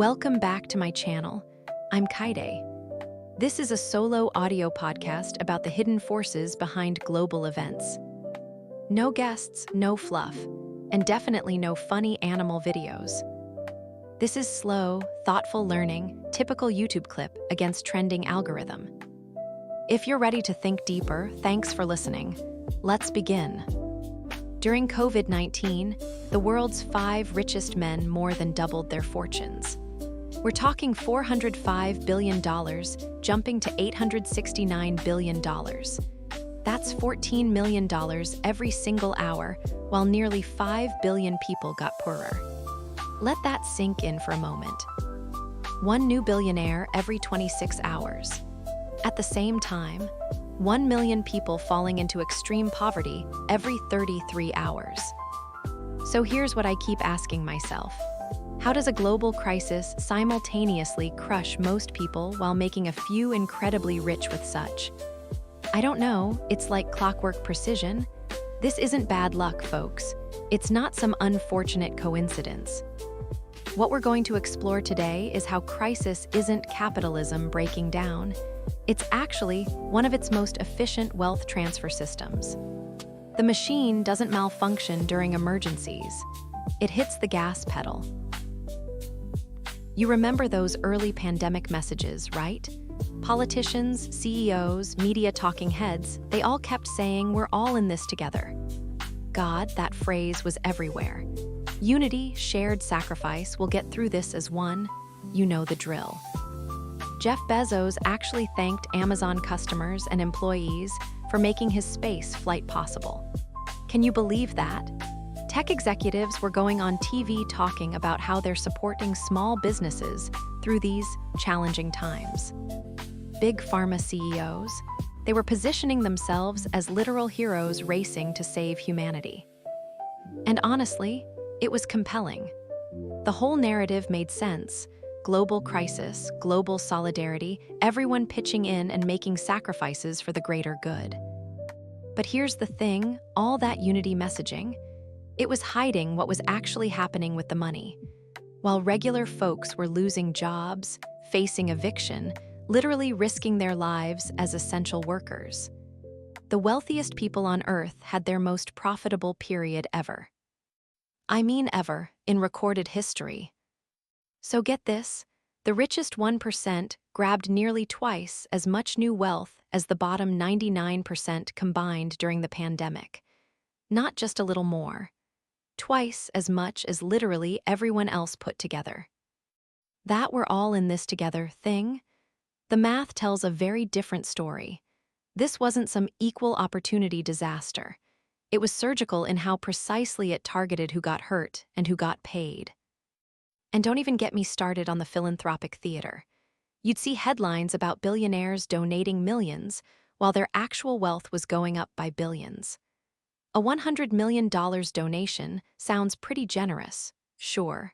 Welcome back to my channel. I'm Kaede. This is a solo audio podcast about the hidden forces behind global events. No guests, no fluff, and definitely no funny animal videos. This is slow, thoughtful learning, typical YouTube clip against trending algorithm. If you're ready to think deeper, thanks for listening. Let's begin. During COVID-19, the world's 5 richest men more than doubled their fortunes. We're talking $405 billion, jumping to $869 billion. That's $14 million every single hour, while nearly 5 billion people got poorer. Let that sink in for a moment. One new billionaire every 26 hours. At the same time, 1 million people falling into extreme poverty every 33 hours. So here's what I keep asking myself. How does a global crisis simultaneously crush most people while making a few incredibly rich with such? I don't know, it's like clockwork precision. This isn't bad luck, folks. It's not some unfortunate coincidence. What we're going to explore today is how crisis isn't capitalism breaking down. It's actually one of its most efficient wealth transfer systems. The machine doesn't malfunction during emergencies. It hits the gas pedal. You remember those early pandemic messages, right? Politicians, CEOs, media talking heads, they all kept saying, "We're all in this together." God, that phrase was everywhere. Unity, shared sacrifice, we'll get through this as one. You know the drill. Jeff Bezos actually thanked Amazon customers and employees for making his space flight possible. Can you believe that? Tech executives were going on TV talking about how they're supporting small businesses through these challenging times. Big pharma CEOs, they were positioning themselves as literal heroes racing to save humanity. And honestly, it was compelling. The whole narrative made sense. Global crisis, global solidarity, everyone pitching in and making sacrifices for the greater good. But here's the thing, all that unity messaging, it was hiding what was actually happening with the money. While regular folks were losing jobs, facing eviction, literally risking their lives as essential workers. The wealthiest people on Earth had their most profitable period ever. I mean ever, in recorded history. So get this, the richest 1% grabbed nearly twice as much new wealth as the bottom 99% combined during the pandemic. Not just a little more. Twice as much as literally everyone else put together. That we're all in this together thing, the math tells a very different story. This wasn't some equal opportunity disaster. It was surgical in how precisely it targeted who got hurt and who got paid. And don't even get me started on the philanthropic theater. You'd see headlines about billionaires donating millions while their actual wealth was going up by billions. A $100 million donation sounds pretty generous, sure.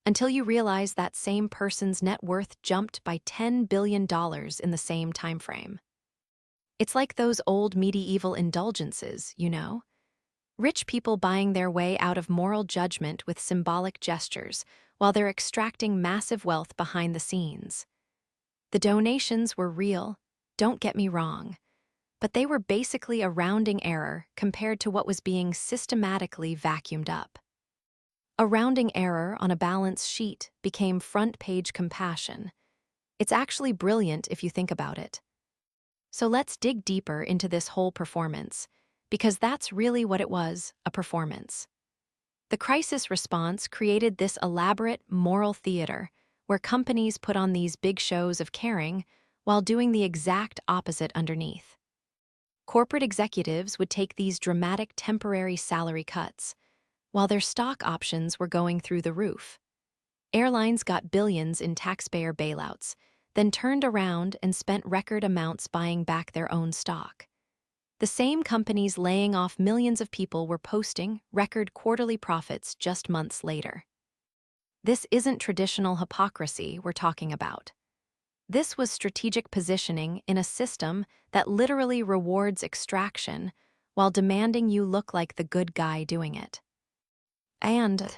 Until you realize that same person's net worth jumped by $10 billion in the same time frame. It's like those old medieval indulgences, you know? Rich people buying their way out of moral judgment with symbolic gestures while they're extracting massive wealth behind the scenes. The donations were real, don't get me wrong. But they were basically a rounding error compared to what was being systematically vacuumed up. A rounding error on a balance sheet became front-page compassion. It's actually brilliant if you think about it. So let's dig deeper into this whole performance, because that's really what it was, a performance. The crisis response created this elaborate moral theater where companies put on these big shows of caring while doing the exact opposite underneath. Corporate executives would take these dramatic temporary salary cuts, while their stock options were going through the roof. Airlines got billions in taxpayer bailouts, then turned around and spent record amounts buying back their own stock. The same companies laying off millions of people were posting record quarterly profits just months later. This isn't traditional hypocrisy we're talking about. This was strategic positioning in a system that literally rewards extraction while demanding you look like the good guy doing it. And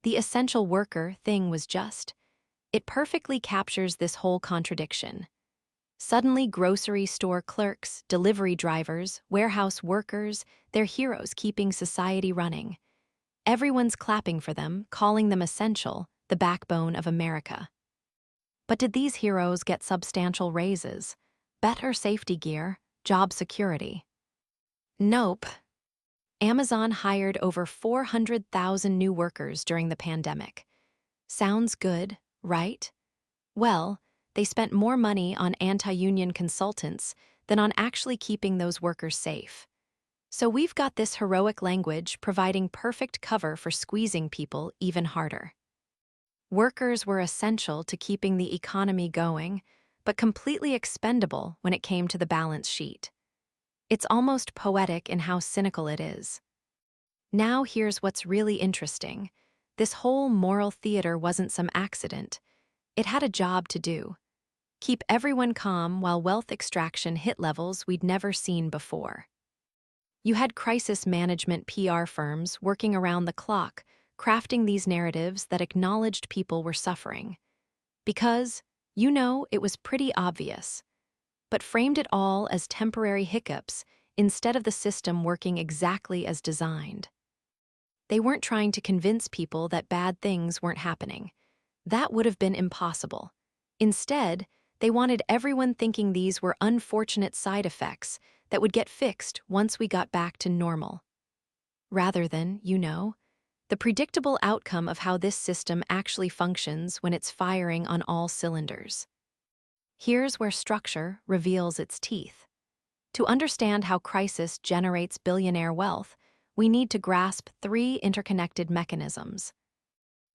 the essential worker thing was just, It perfectly captures this whole contradiction. Suddenly, grocery store clerks, delivery drivers, warehouse workers, they're heroes keeping society running. Everyone's clapping for them, calling them essential, the backbone of America. But did these heroes get substantial raises, better safety gear, job security? Nope. Amazon hired over 400,000 new workers during the pandemic. Sounds good, right? Well, they spent more money on anti-union consultants than on actually keeping those workers safe. So we've got this heroic language providing perfect cover for squeezing people even harder. Workers were essential to keeping the economy going, but completely expendable when it came to the balance sheet. It's almost poetic in how cynical it is. Now here's what's really interesting. This whole moral theater wasn't some accident. It had a job to do. Keep everyone calm while wealth extraction hit levels we'd never seen before. You had crisis management PR firms working around the clock, crafting these narratives that acknowledged people were suffering. Because, it was pretty obvious, but framed it all as temporary hiccups instead of the system working exactly as designed. They weren't trying to convince people that bad things weren't happening. That would have been impossible. Instead, they wanted everyone thinking these were unfortunate side effects that would get fixed once we got back to normal. Rather than, the predictable outcome of how this system actually functions when it's firing on all cylinders. Here's where structure reveals its teeth. To understand how crisis generates billionaire wealth, we need to grasp three interconnected mechanisms.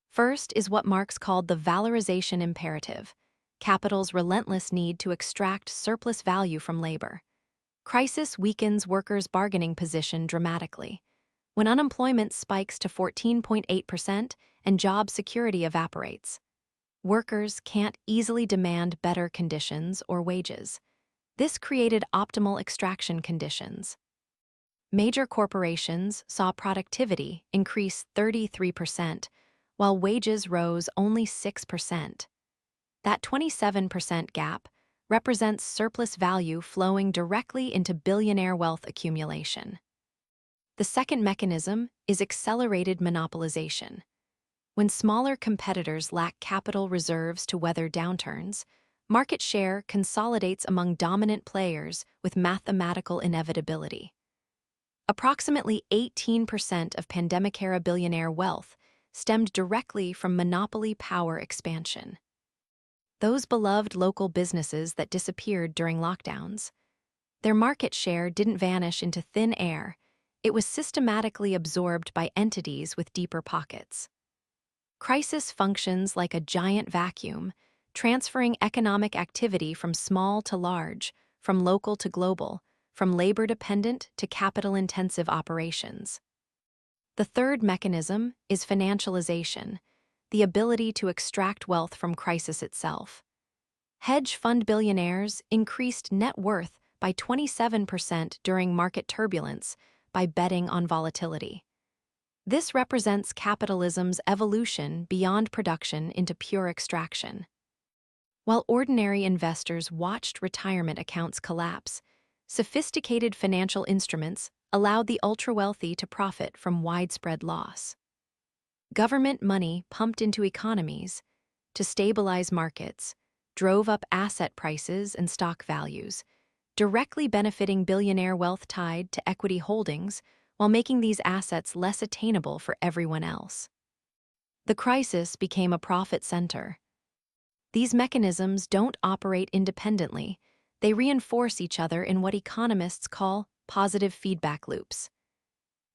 First is what Marx called the valorization imperative, capital's relentless need to extract surplus value from labor. Crisis weakens workers' bargaining position dramatically. When unemployment spikes to 14.8% and job security evaporates, workers can't easily demand better conditions or wages. This created optimal extraction conditions. Major corporations saw productivity increase 33%, while wages rose only 6%. That 27% gap represents surplus value flowing directly into billionaire wealth accumulation. The second mechanism is accelerated monopolization. When smaller competitors lack capital reserves to weather downturns, market share consolidates among dominant players with mathematical inevitability. Approximately 18% of pandemic-era billionaire wealth stemmed directly from monopoly power expansion. Those beloved local businesses that disappeared during lockdowns, their market share didn't vanish into thin air. It was systematically absorbed by entities with deeper pockets. Crisis functions like a giant vacuum, transferring economic activity from small to large, from local to global, from labor-dependent to capital-intensive operations. The third mechanism is financialization, the ability to extract wealth from crisis itself. Hedge fund billionaires increased net worth by 27% during market turbulence by betting on volatility. This represents capitalism's evolution beyond production into pure extraction. While ordinary investors watched retirement accounts collapse, sophisticated financial instruments allowed the ultra-wealthy to profit from widespread loss. Government money pumped into economies to stabilize markets drove up asset prices and stock values, directly benefiting billionaire wealth tied to equity holdings while making these assets less attainable for everyone else. The crisis became a profit center. These mechanisms don't operate independently. They reinforce each other in what economists call positive feedback loops.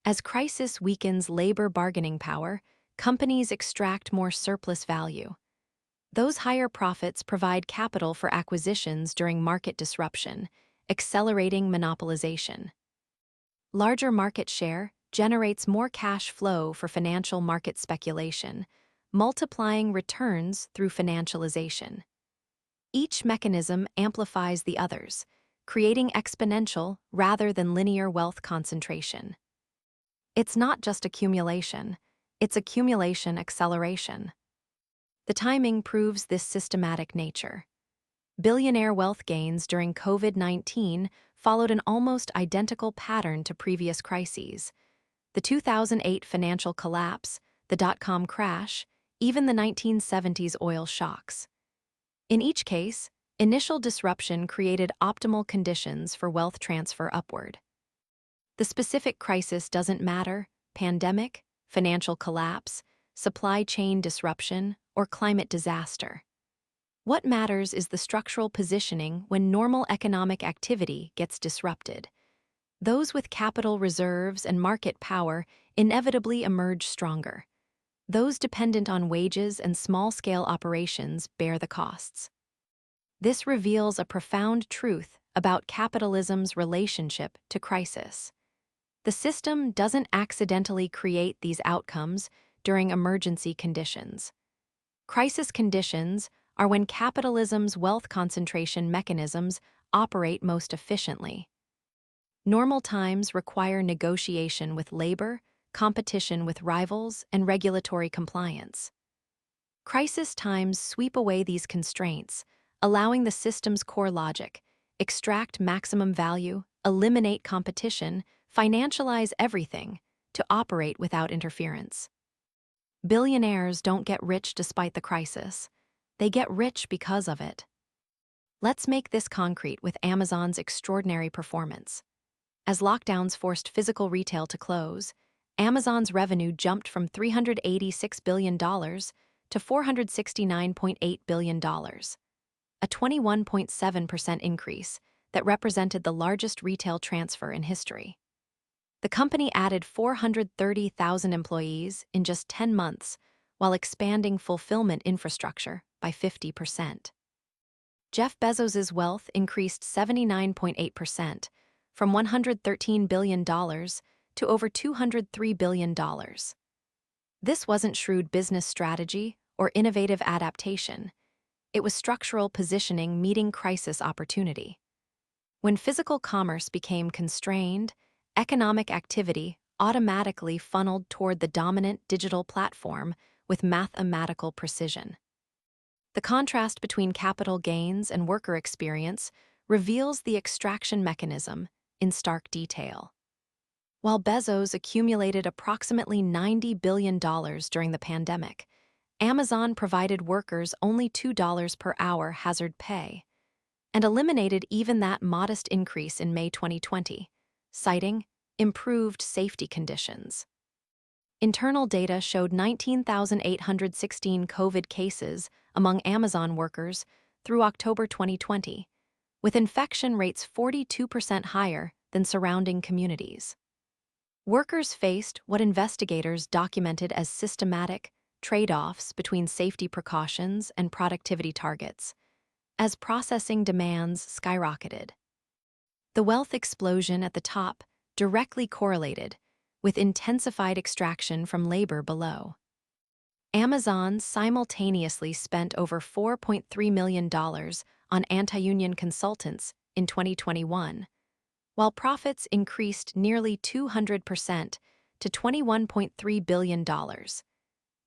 As crisis weakens labor bargaining power, companies extract more surplus value. Those higher profits provide capital for acquisitions during market disruption, accelerating monopolization. Larger market share generates more cash flow for financial market speculation, multiplying returns through financialization. Each mechanism amplifies the others, creating exponential rather than linear wealth concentration. It's not just accumulation, it's accumulation acceleration. The timing proves this systematic nature. Billionaire wealth gains during COVID-19 followed an almost identical pattern to previous crises. The 2008 financial collapse, the dot-com crash, even the 1970s oil shocks. In each case, initial disruption created optimal conditions for wealth transfer upward. The specific crisis doesn't matter: pandemic, financial collapse, supply chain disruption, or climate disaster. What matters is the structural positioning when normal economic activity gets disrupted. Those with capital reserves and market power inevitably emerge stronger. Those dependent on wages and small-scale operations bear the costs. This reveals a profound truth about capitalism's relationship to crisis. The system doesn't accidentally create these outcomes during emergency conditions. Crisis conditions are when capitalism's wealth concentration mechanisms operate most efficiently. Normal times require negotiation with labor, competition with rivals, and regulatory compliance. Crisis times sweep away these constraints, allowing the system's core logic: extract maximum value, eliminate competition, financialize everything, to operate without interference. Billionaires don't get rich despite the crisis. They get rich because of it. Let's make this concrete with Amazon's extraordinary performance. As lockdowns forced physical retail to close, Amazon's revenue jumped from $386 billion to $469.8 billion, a 21.7% increase that represented the largest retail transfer in history. The company added 430,000 employees in just 10 months while expanding fulfillment infrastructure by 50%. Jeff Bezos's wealth increased 79.8%, from $113 billion to over $203 billion. This wasn't shrewd business strategy or innovative adaptation. It was structural positioning meeting crisis opportunity. When physical commerce became constrained, economic activity automatically funneled toward the dominant digital platform with mathematical precision. The contrast between capital gains and worker experience reveals the extraction mechanism in stark detail. While Bezos accumulated approximately $90 billion during the pandemic, Amazon provided workers only $2 per hour hazard pay and eliminated even that modest increase in May 2020, citing improved safety conditions. Internal data showed 19,816 COVID cases among Amazon workers through October 2020, with infection rates 42% higher than surrounding communities. Workers faced what investigators documented as systematic trade-offs between safety precautions and productivity targets, as processing demands skyrocketed. The wealth explosion at the top directly correlated with intensified extraction from labor below. Amazon simultaneously spent over $4.3 million on anti-union consultants in 2021, while profits increased nearly 200% to $21.3 billion,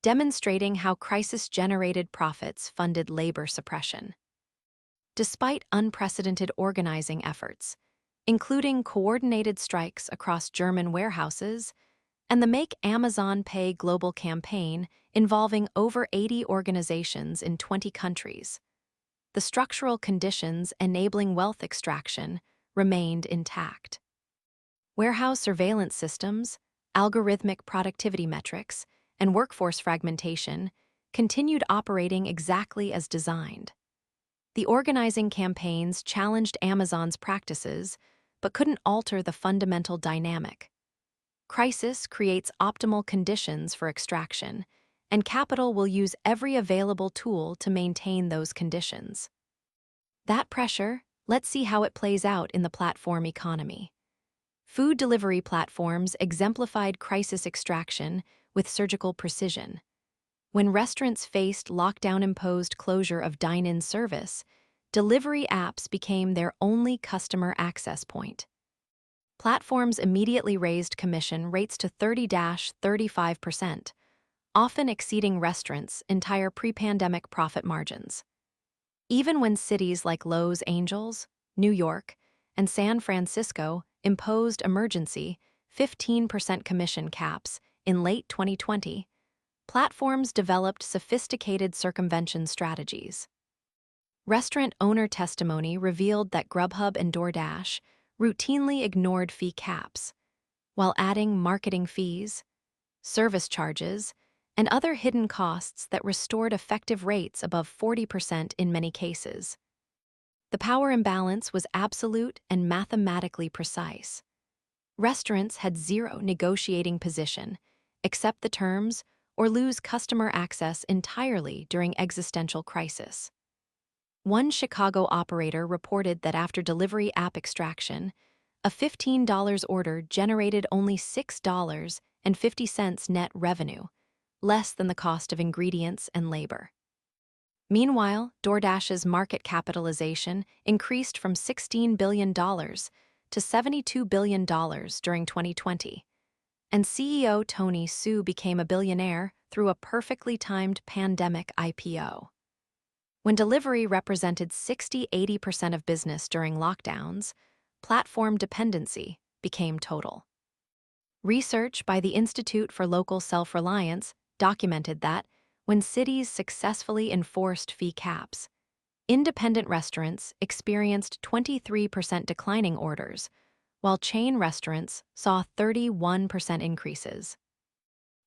demonstrating how crisis-generated profits funded labor suppression. Despite unprecedented organizing efforts, including coordinated strikes across German warehouses and the Make Amazon Pay global campaign involving over 80 organizations in 20 countries, the structural conditions enabling wealth extraction remained intact. Warehouse surveillance systems, algorithmic productivity metrics, and workforce fragmentation continued operating exactly as designed. The organizing campaigns challenged Amazon's practices but couldn't alter the fundamental dynamic. Crisis creates optimal conditions for extraction, and capital will use every available tool to maintain those conditions. That pressure, let's see how it plays out in the platform economy. Food delivery platforms exemplified crisis extraction with surgical precision. When restaurants faced lockdown-imposed closure of dine-in service, delivery apps became their only customer access point. Platforms immediately raised commission rates to 30-35%, often exceeding restaurants' entire pre-pandemic profit margins. Even when cities like Los Angeles, New York, and San Francisco imposed emergency 15% commission caps in late 2020, platforms developed sophisticated circumvention strategies. Restaurant owner testimony revealed that Grubhub and DoorDash routinely ignored fee caps, while adding marketing fees, service charges, and other hidden costs that restored effective rates above 40% in many cases. The power imbalance was absolute and mathematically precise. Restaurants had zero negotiating position, accept the terms, or lose customer access entirely during existential crisis. One Chicago operator reported that after delivery app extraction, a $15 order generated only $6.50 net revenue, less than the cost of ingredients and labor. Meanwhile, DoorDash's market capitalization increased from $16 billion to $72 billion during 2020, and CEO Tony Hsu became a billionaire through a perfectly timed pandemic IPO. When delivery represented 60–80% of business during lockdowns, platform dependency became total. Research by the Institute for Local Self-Reliance documented that when cities successfully enforced fee caps, independent restaurants experienced 23% declining orders, while chain restaurants saw 31% increases.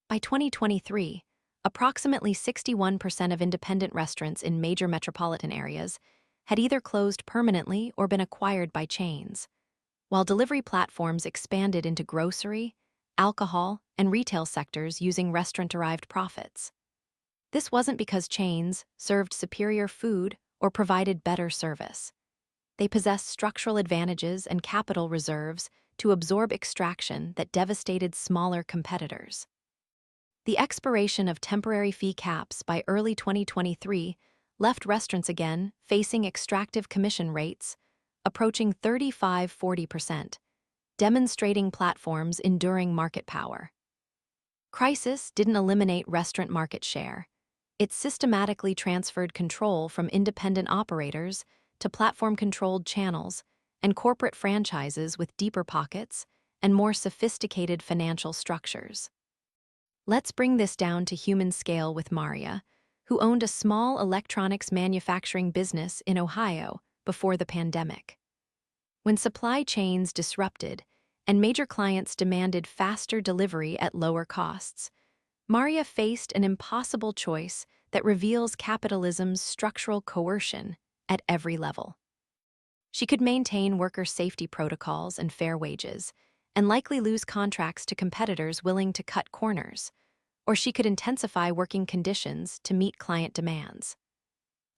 By 2023, approximately 61% of independent restaurants in major metropolitan areas had either closed permanently or been acquired by chains, while delivery platforms expanded into grocery, alcohol, and retail sectors using restaurant-derived profits. This wasn't because chains served superior food or provided better service. They possessed structural advantages and capital reserves to absorb extraction that devastated smaller competitors. The expiration of temporary fee caps by early 2023 left restaurants again facing extractive commission rates approaching 35–40%, demonstrating platforms' enduring market power. Crisis didn't eliminate restaurant market share. It systematically transferred control from independent operators to platform-controlled channels and corporate franchises with deeper pockets and more sophisticated financial structures. Let's bring this down to human scale with Maria, who owned a small electronics manufacturing business in Ohio before the pandemic. When supply chains disrupted and major clients demanded faster delivery at lower costs, Maria faced an impossible choice that reveals capitalism's structural coercion at every level. She could maintain worker safety protocols and fair wages, and likely lose contracts to competitors willing to cut corners, or she could intensify working conditions to meet client demands.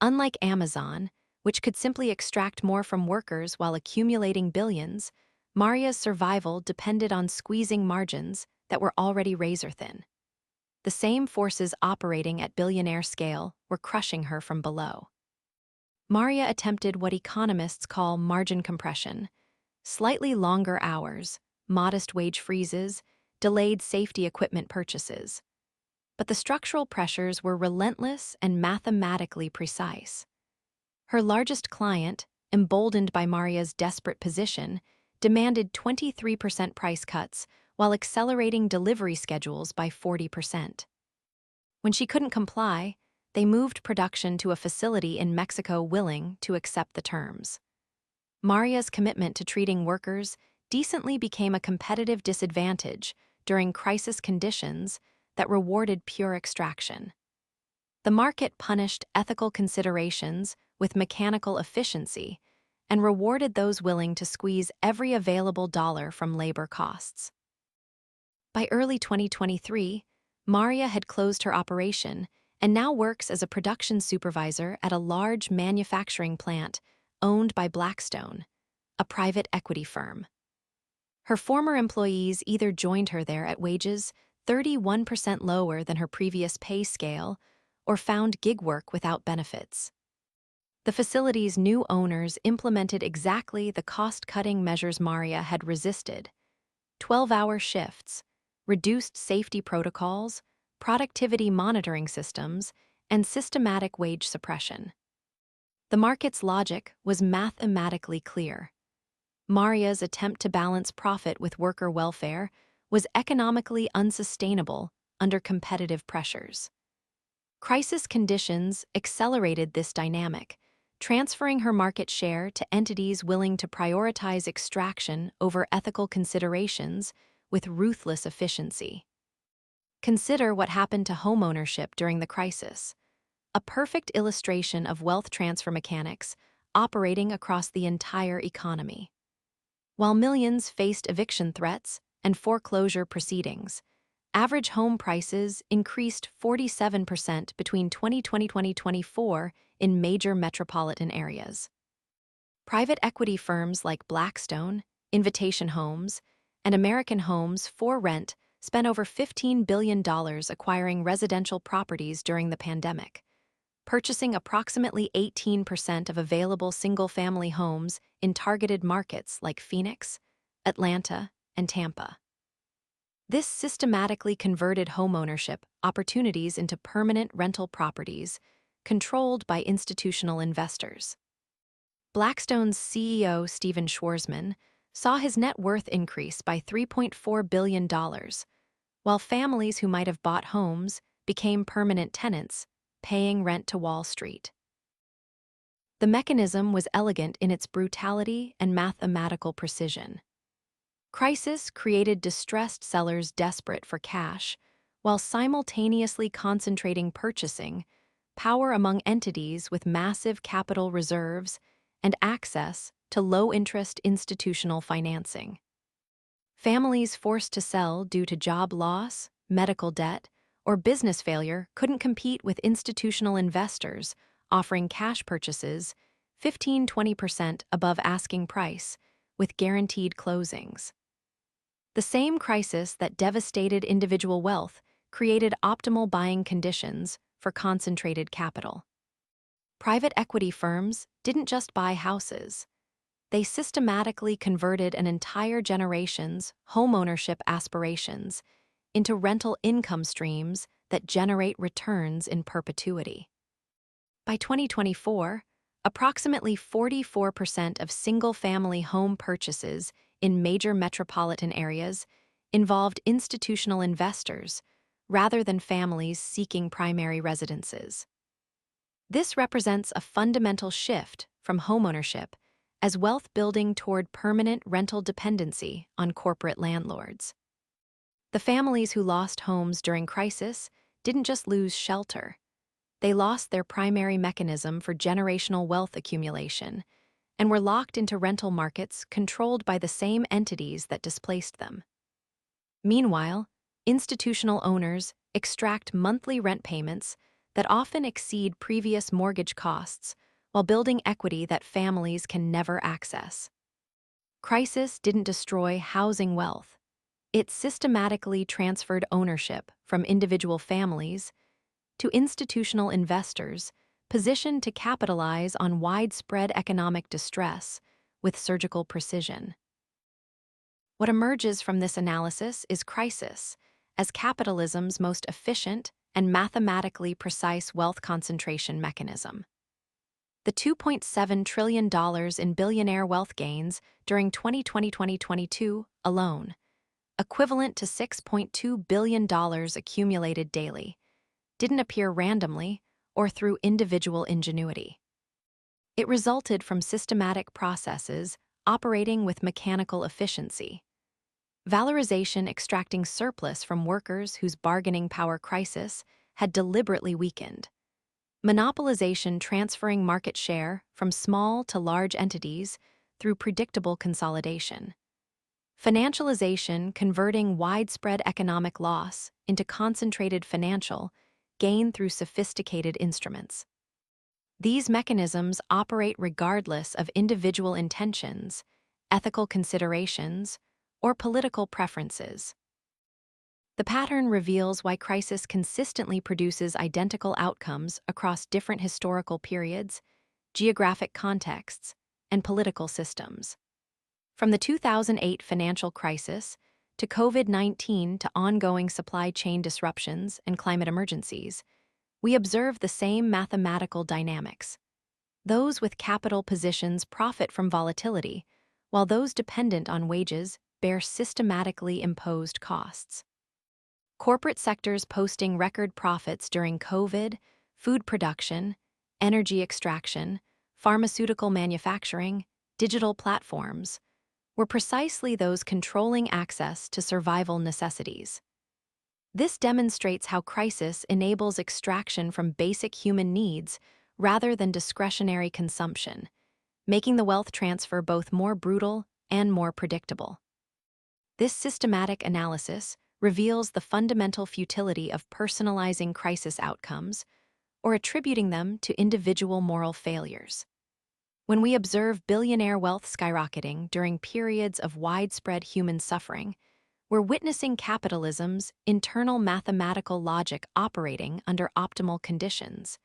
Unlike Amazon, which could simply extract more from workers while accumulating billions, Maria's survival depended on squeezing margins that were already razor-thin. The same forces operating at billionaire scale were crushing her from below. Maria attempted what economists call margin compression: slightly longer hours, modest wage freezes, delayed safety equipment purchases. But the structural pressures were relentless and mathematically precise. Her largest client, emboldened by Maria's desperate position, demanded 23% price cuts while accelerating delivery schedules by 40%. When she couldn't comply, they moved production to a facility in Mexico willing to accept the terms. Maria's commitment to treating workers decently became a competitive disadvantage during crisis conditions that rewarded pure extraction. The market punished ethical considerations with mechanical efficiency and rewarded those willing to squeeze every available dollar from labor costs. By early 2023, Maria had closed her operation and now works as a production supervisor at a large manufacturing plant owned by Blackstone, a private equity firm. Her former employees either joined her there at wages 31% lower than her previous pay scale or found gig work without benefits. The facility's new owners implemented exactly the cost-cutting measures Maria had resisted: 12-hour shifts, reduced safety protocols, productivity monitoring systems, and systematic wage suppression. The market's logic was mathematically clear. Maria's attempt to balance profit with worker welfare was economically unsustainable under competitive pressures. Crisis conditions accelerated this dynamic, transferring her market share to entities willing to prioritize extraction over ethical considerations with ruthless efficiency. Consider what happened to homeownership during the crisis, a perfect illustration of wealth transfer mechanics operating across the entire economy. While millions faced eviction threats and foreclosure proceedings, average home prices increased 47% between 2020 and 2024 in major metropolitan areas. Private equity firms like Blackstone, Invitation Homes, and American Homes 4 Rent spent over $15 billion acquiring residential properties during the pandemic, purchasing approximately 18% of available single-family homes in targeted markets like Phoenix, Atlanta, and Tampa. This systematically converted homeownership opportunities into permanent rental properties controlled by institutional investors. Blackstone's CEO Stephen Schwarzman saw his net worth increase by $3.4 billion, while families who might have bought homes became permanent tenants, paying rent to Wall Street. The mechanism was elegant in its brutality and mathematical precision. Crisis created distressed sellers desperate for cash, while simultaneously concentrating purchasing power among entities with massive capital reserves and access to low-interest institutional financing. Families forced to sell due to job loss, medical debt, or business failure couldn't compete with institutional investors offering cash purchases 15–20% above asking price with guaranteed closings. The same crisis that devastated individual wealth created optimal buying conditions for concentrated capital. Private equity firms didn't just buy houses. They systematically converted an entire generation's homeownership aspirations into rental income streams that generate returns in perpetuity. By 2024, approximately 44% of single-family home purchases in major metropolitan areas involved institutional investors rather than families seeking primary residences. This represents a fundamental shift from homeownership as wealth building toward permanent rental dependency on corporate landlords. The families who lost homes during crisis didn't just lose shelter. They lost their primary mechanism for generational wealth accumulation and were locked into rental markets controlled by the same entities that displaced them. Meanwhile, institutional owners extract monthly rent payments that often exceed previous mortgage costs while building equity that families can never access. Crisis didn't destroy housing wealth. It systematically transferred ownership from individual families to institutional investors positioned to capitalize on widespread economic distress with surgical precision. What emerges from this analysis is crisis as capitalism's most efficient and mathematically precise wealth concentration mechanism. The $2.7 trillion in billionaire wealth gains during 2020–2022 alone, equivalent to $6.2 billion accumulated daily, didn't appear randomly or through individual ingenuity. It resulted from systematic processes operating with mechanical efficiency. Valorization extracting surplus from workers whose bargaining power crisis had deliberately weakened. Monopolization transferring market share from small to large entities through predictable consolidation. Financialization converting widespread economic loss into concentrated financial gain through sophisticated instruments. These mechanisms operate regardless of individual intentions, ethical considerations, or political preferences. The pattern reveals why crisis consistently produces identical outcomes across different historical periods, geographic contexts, and political systems. From the 2008 financial crisis to COVID-19 to ongoing supply chain disruptions and climate emergencies, we observe the same mathematical dynamics. Those with capital positions profit from volatility, while those dependent on wages bear systematically imposed costs. Corporate sectors posting record profits during COVID, food production, energy extraction, pharmaceutical manufacturing, digital platforms, were precisely those controlling access to survival necessities. This demonstrates how crisis enables extraction from basic human needs rather than discretionary consumption, making the wealth transfer both more brutal and more predictable. This systematic analysis reveals the fundamental futility of personalizing crisis outcomes or attributing them to individual moral failures. When we observe billionaire wealth skyrocketing during periods of widespread human suffering, we're witnessing capitalism's internal mathematical logic operating under optimal conditions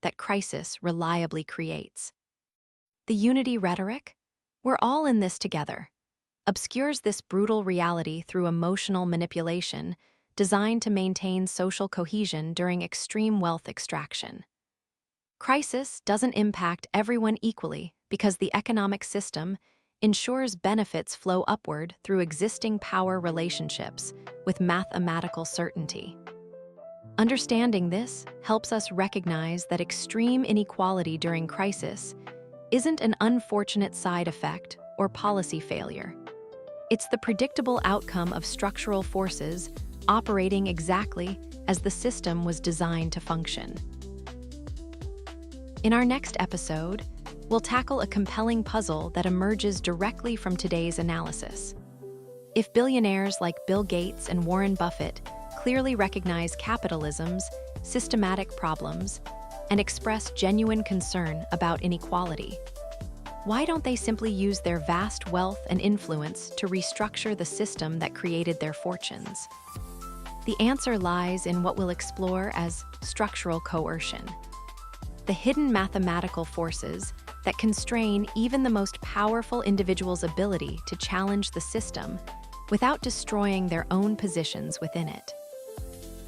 that crisis reliably creates. The unity rhetoric, "we're all in this together," obscures this brutal reality through emotional manipulation designed to maintain social cohesion during extreme wealth extraction. Crisis doesn't impact everyone equally because the economic system ensures benefits flow upward through existing power relationships with mathematical certainty. Understanding this helps us recognize that extreme inequality during crisis isn't an unfortunate side effect or policy failure. It's the predictable outcome of structural forces operating exactly as the system was designed to function. In our next episode, we'll tackle a compelling puzzle that emerges directly from today's analysis. If billionaires like Bill Gates and Warren Buffett clearly recognize capitalism's systematic problems and express genuine concern about inequality, why don't they simply use their vast wealth and influence to restructure the system that created their fortunes? The answer lies in what we'll explore as structural coercion, the hidden mathematical forces that constrain even the most powerful individual's ability to challenge the system without destroying their own positions within it.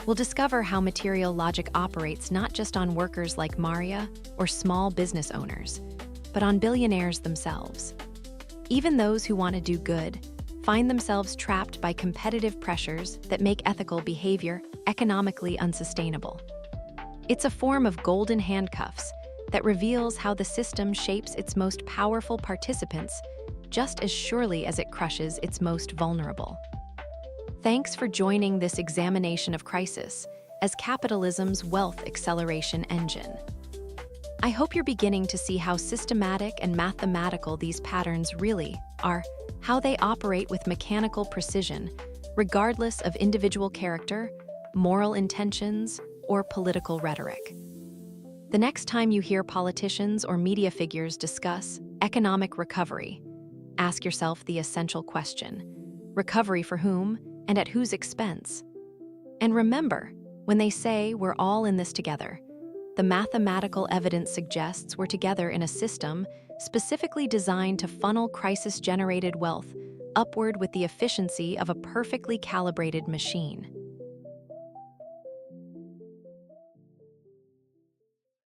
We'll discover how material logic operates not just on workers like Maria or small business owners, but on billionaires themselves. Even those who want to do good find themselves trapped by competitive pressures that make ethical behavior economically unsustainable. It's a form of golden handcuffs that reveals how the system shapes its most powerful participants just as surely as it crushes its most vulnerable. Thanks for joining this examination of crisis as capitalism's wealth acceleration engine. I hope you're beginning to see how systematic and mathematical these patterns really are, how they operate with mechanical precision, regardless of individual character, moral intentions, or political rhetoric. The next time you hear politicians or media figures discuss economic recovery, ask yourself the essential question: recovery for whom and at whose expense? And remember, when they say we're all in this together, the mathematical evidence suggests we're together in a system specifically designed to funnel crisis-generated wealth upward with the efficiency of a perfectly calibrated machine.